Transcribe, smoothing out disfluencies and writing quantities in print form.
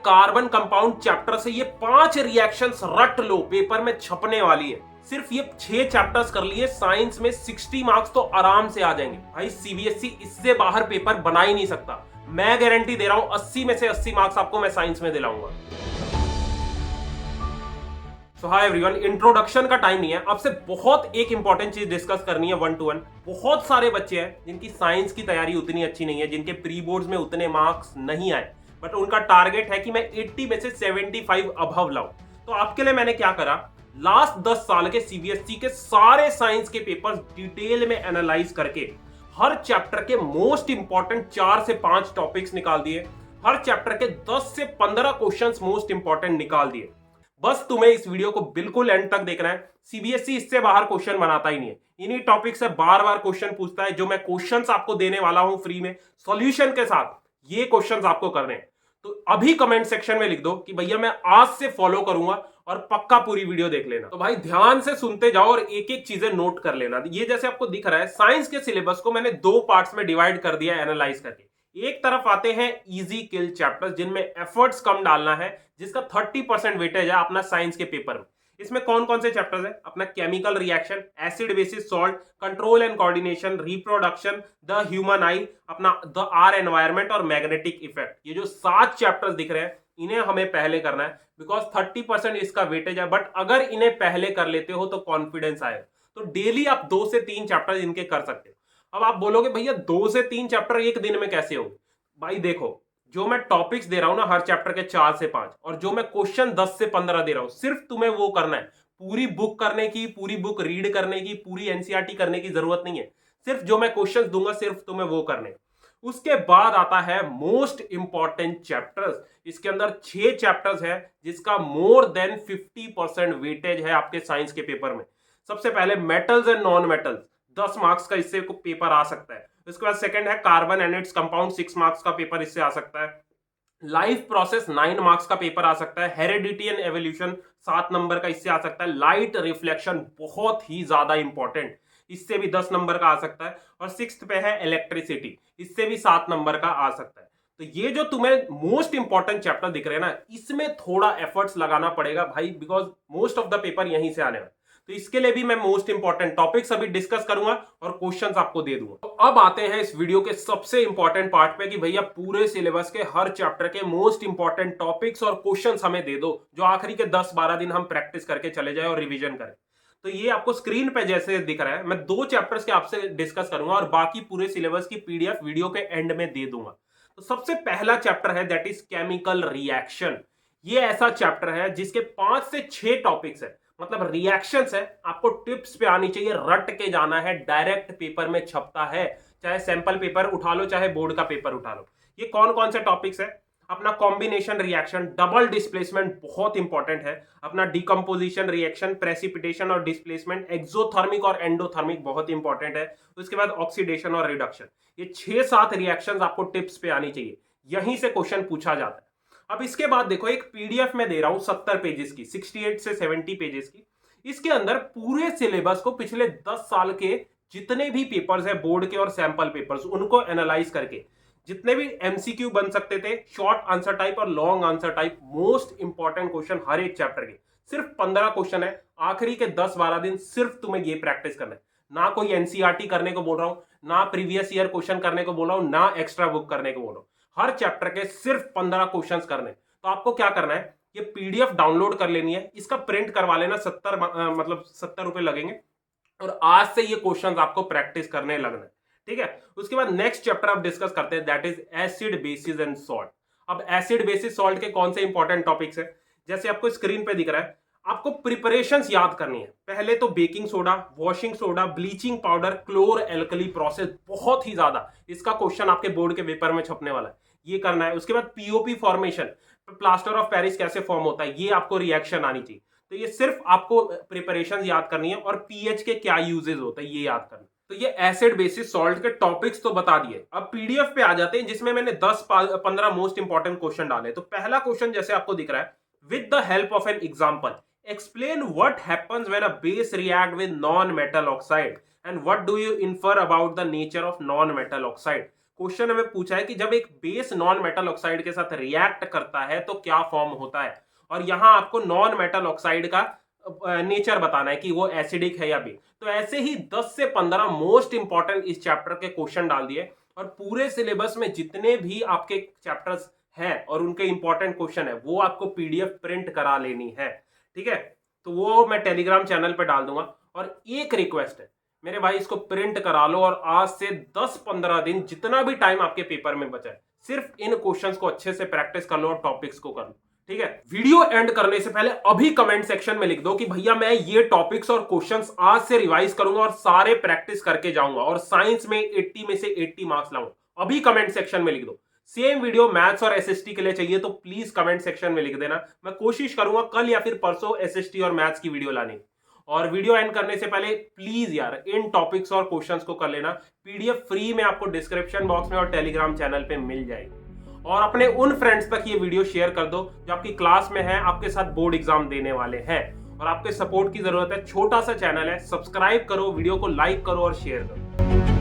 Carbon compound chapter से ये 5 reactions रट लो, पेपर में छपने वाली है। सिर्फ ये 6 चैप्टर्स कर लिए, साइंस में 60 मार्क्स तो आराम से आ जाएंगे। भाई सीबीएसई इससे बाहर पेपर बना ही नहीं सकता। मैं गारंटी दे रहा हूं 80 में से 80 मार्क्स आपको मैं साइंस में दिलाऊंगा। सो हाय एवरीवन, इंट्रोडक्शन का टाइम नहीं है। आपसे बहुत एक इंपॉर्टेंट चीज डिस्कस करनी है 1 to 1। बहुत सारे बच्चे हैं जिनकी साइंस की तैयारी उतनी अच्छी नहीं है, जिनके प्री बोर्ड्स में उतने मार्क्स नहीं आए, बट उनका टारगेट है कि मैं 80 में से 75 अबव लाऊं। तो आपके लिए मैंने क्या करा, लास्ट 10 साल के सीबीएसई के सारे साइंस के पेपर्स डिटेल में एनालाइज करके हर चैप्टर के मोस्ट इंपॉर्टेंट 4 से 5 टॉपिक्स निकाल दिए। हर चैप्टर के 10 से 15 क्वेश्चंस मोस्ट इंपॉर्टेंट निकाल दिए। बस तुम्हें इस वीडियो को बिल्कुल एंड तक देखना है। सीबीएसई इससे बाहर क्वेश्चन बनाता ही नहीं है। इन्हीं टॉपिक से बार बार क्वेश्चन पूछता है। जो मैं क्वेश्चंस आपको देने वाला हूं फ्री में सॉल्यूशन के साथ, ये क्वेश्चंस आपको करने हैं। तो अभी कमेंट सेक्शन में लिख दो कि भैया मैं आज से फॉलो करूंगा, और पक्का पूरी वीडियो देख लेना। तो भाई ध्यान से सुनते जाओ और एक एक चीजें नोट कर लेना। ये जैसे आपको दिख रहा है, साइंस के सिलेबस को मैंने 2 पार्ट्स में डिवाइड कर दिया एनालाइज करके। एक तरफ आते हैं इजी किल चैप्टर्स, जिनमें एफर्ट्स कम डालना है, जिसका 30% वेटेज है अपना साइंस के पेपर में। इसमें कौन कौन से चैप्टर्स है? अपना chemical reaction, acid basis salt, control and coordination, reproduction, the human आई, अपना द आर एनवायरमेंट और मैग्नेटिक इफेक्ट। ये जो 7 चैप्टर्स दिख रहे हैं, इन्हें हमें पहले करना है, बिकॉज 30% इसका वेटेज है। बट अगर इन्हें पहले कर लेते हो तो कॉन्फिडेंस आएगा। तो डेली आप 2 से 3 चैप्टर इनके कर सकते हो। अब आप बोलोगे भैया 2 से 3 चैप्टर एक दिन में कैसे होंगे? भाई देखो, जो मैं टॉपिक्स दे रहा हूं ना हर चैप्टर के 4 से 5, और जो मैं क्वेश्चन 10 से 15 दे रहा हूं, सिर्फ तुम्हें वो करना है। पूरी बुक करने की, पूरी बुक रीड करने की, पूरी एनसीईआरटी करने की जरूरत नहीं है। सिर्फ जो मैं क्वेश्चंस दूंगा, सिर्फ तुम्हें वो करने। उसके बाद आता है मोस्ट इंपॉर्टेंट चैप्टर्स। इसके अंदर 6 चैप्टर्स है, जिसका मोर देन 50% वेटेज है आपके साइंस के पेपर में। सबसे पहले metals and non metals, 10 marks का इससे पेपर आ सकता है। उसके बाद सेकंड है carbon and its compound, 6 marks का पेपर इससे आ सकता है। लाइफ प्रोसेस 9 मार्क्स का पेपर आ सकता है। हेरिडिटी एंड एवोल्यूशन 7 नंबर का इससे आ सकता है। लाइट रिफ्लेक्शन बहुत ही ज्यादा इंपॉर्टेंट, इससे भी 10 नंबर का आ सकता है। और 6th पे है इलेक्ट्रिसिटी, इससे भी 7 नंबर का आ सकता है। तो ये जो तुम्हें मोस्ट इंपॉर्टेंट चैप्टर दिख रहे हैं ना, इसमें थोड़ा एफर्ट्स लगाना पड़ेगा भाई, because most of the paper यहीं से आने वाले। तो इसके लिए भी मैं मोस्ट इंपॉर्टेंट टॉपिक्स अभी डिस्कस करूंगा और क्वेश्चंस आपको दे दूंगा। तो अब आते हैं इस वीडियो के सबसे इंपॉर्टेंट पार्ट पे कि भैया पूरे सिलेबस के हर चैप्टर के मोस्ट इंपॉर्टेंट टॉपिक्स और क्वेश्चंस हमें दे दो, जो आखिरी के 10-12 दिन हम प्रैक्टिस करके चले जाए और रिवीजन करें। तो ये आपको स्क्रीन पे जैसे दिख रहा है, मैं 2 चैप्टर्स के आपसे डिस्कस करूंगा और बाकी पूरे सिलेबस की पीडीएफ वीडियो के एंड में दे दूंगा। तो सबसे पहला चैप्टर है, दैट इज केमिकल रिएक्शन। ये ऐसा चैप्टर है जिसके 5 से 6 टॉपिक्स है, मतलब रिएक्शंस है। आपको टिप्स पे आनी चाहिए, रट के जाना है, डायरेक्ट पेपर में छपता है। चाहे सैंपल पेपर उठा लो, चाहे बोर्ड का पेपर उठा लो। ये कौन कौन से टॉपिक्स है? अपना कॉम्बिनेशन रिएक्शन, डबल डिस्प्लेसमेंट बहुत इंपॉर्टेंट है। अपना डिकम्पोजिशन रिएक्शन, प्रेसिपिटेशन और डिस्प्लेसमेंट, एक्सोथर्मिक और एंडोथर्मिक बहुत इंपॉर्टेंट है। उसके बाद ऑक्सीडेशन और रिडक्शन। ये 6-7 रिएक्शंस आपको टिप्स पे आनी चाहिए, यहीं से क्वेश्चन पूछा जाता है। अब इसके बाद देखो, एक पीडीएफ में दे रहा हूं 70 पेजेस की, 68 से 70 पेजेस की। इसके अंदर पूरे सिलेबस को पिछले 10 साल के जितने भी पेपर्स है, बोर्ड के और सैंपल पेपर्स, उनको एनालाइज करके जितने भी एमसीक्यू बन सकते थे, शॉर्ट आंसर टाइप और long answer type, most important question हर एक चैप्टर के, सिर्फ 15 क्वेश्चन है। आखिरी के 10-12 दिन सिर्फ तुम्हें ये प्रैक्टिस करना है। ना कोई एनसीईआरटी करने को बोल रहा हूं, ना प्रीवियस ईयर क्वेश्चन करने को बोल रहा हूं, ना एक्स्ट्रा बुक करने को बोल रहा हूं। हर चैप्टर के सिर्फ 15 क्वेश्चंस करने। तो आपको क्या करना है, ये पीडीएफ डाउनलोड कर लेनी है, इसका प्रिंट करवा लेना, 70 रुपए लगेंगे, और आज से ये क्वेश्चंस आपको प्रैक्टिस करने लगना है। ठीक है। उसके बाद नेक्स्ट चैप्टर आप डिस्कस करते हैं, that is acid basis and salt. अब एसिड बेसिस सॉल्ट के कौन से इंपॉर्टेंट टॉपिक्स है, जैसे आपको स्क्रीन पे दिख रहा है। आपको प्रिपरेशंस याद करनी है। पहले तो baking soda, washing soda, bleaching powder, chlor alkali process, बहुत ही ज्यादा इसका क्वेश्चन आपके बोर्ड के पेपर में छपने वाला है, ये करना है। उसके बाद POP formation, plaster of Paris कैसे फॉर्म होता है, ये आपको रिएक्शन आनी चाहिए। तो ये सिर्फ आपको प्रिपरेशन याद करनी है, और पीएच के क्या यूजेस होता है ये याद करना। तो ये एसिड बेसिस सॉल्ट के टॉपिक्स तो बता दिए। अब पीडीएफ पे आ जाते हैं, जिसमें मैंने 10-15 मोस्ट इंपॉर्टेंट क्वेश्चन डाले। तो पहला क्वेश्चन जैसे आपको दिख रहा है, with the help of an example explain what happens when a base react with non metal oxide and what do you infer about the nature of non metal oxide. Question हमें पूछा है कि जब एक बेस नॉन मेटल ऑक्साइड के साथ react करता है तो क्या फॉर्म होता है, और यहां आपको नॉन मेटल ऑक्साइड का नेचर बताना है कि वो एसिडिक है या बेस। तो ऐसे ही 10 से 15 मोस्ट इंपॉर्टेंट इस चैप्टर के क्वेश्चन डाल दिए, और पूरे सिलेबस में जितने भी आपके चैप्टर्स हैं और उनके इंपॉर्टेंट क्वेश्चन है वो आपको पीडीएफ प्रिंट करा लेनी है, ठीक है। तो वो मैं टेलीग्राम चैनल पे डाल दूंगा। और एक रिक्वेस्ट है मेरे भाई, इसको प्रिंट करा लो और आज से 10-15 दिन जितना भी टाइम आपके पेपर में बचा है सिर्फ इन क्वेश्चंस को अच्छे से प्रैक्टिस कर लो और टॉपिक्स को कर लो, ठीक है। वीडियो एंड करने से पहले अभी कमेंट सेक्शन में लिख दो कि भैया मैं ये टॉपिक्स और क्वेश्चंस आज से रिवाइज करूंगा और सारे प्रैक्टिस करके जाऊंगा और साइंस में 80 में से 80 मार्क्स लाऊंगा। अभी कमेंट सेक्शन में लिख दो। सेम वीडियो मैथ्स और एसएसटी के लिए चाहिए तो प्लीज कमेंट सेक्शन में लिख देना। मैं कोशिश करूंगा कल या फिर परसों एसएसटी और मैथ्स की वीडियो लाने की। और वीडियो एंड करने से पहले प्लीज यार इन टॉपिक्स और क्वेश्चंस को कर लेना। पीडीएफ फ्री में आपको डिस्क्रिप्शन बॉक्स में और टेलीग्राम चैनल पे मिल जाएगी। और अपने उन फ्रेंड्स तक ये वीडियो शेयर कर दो जो आपकी क्लास में है, आपके साथ बोर्ड एग्जाम देने वाले हैं और आपके सपोर्ट की जरूरत है। छोटा सा चैनल है, सब्सक्राइब करो, वीडियो को लाइक करो और शेयर करो।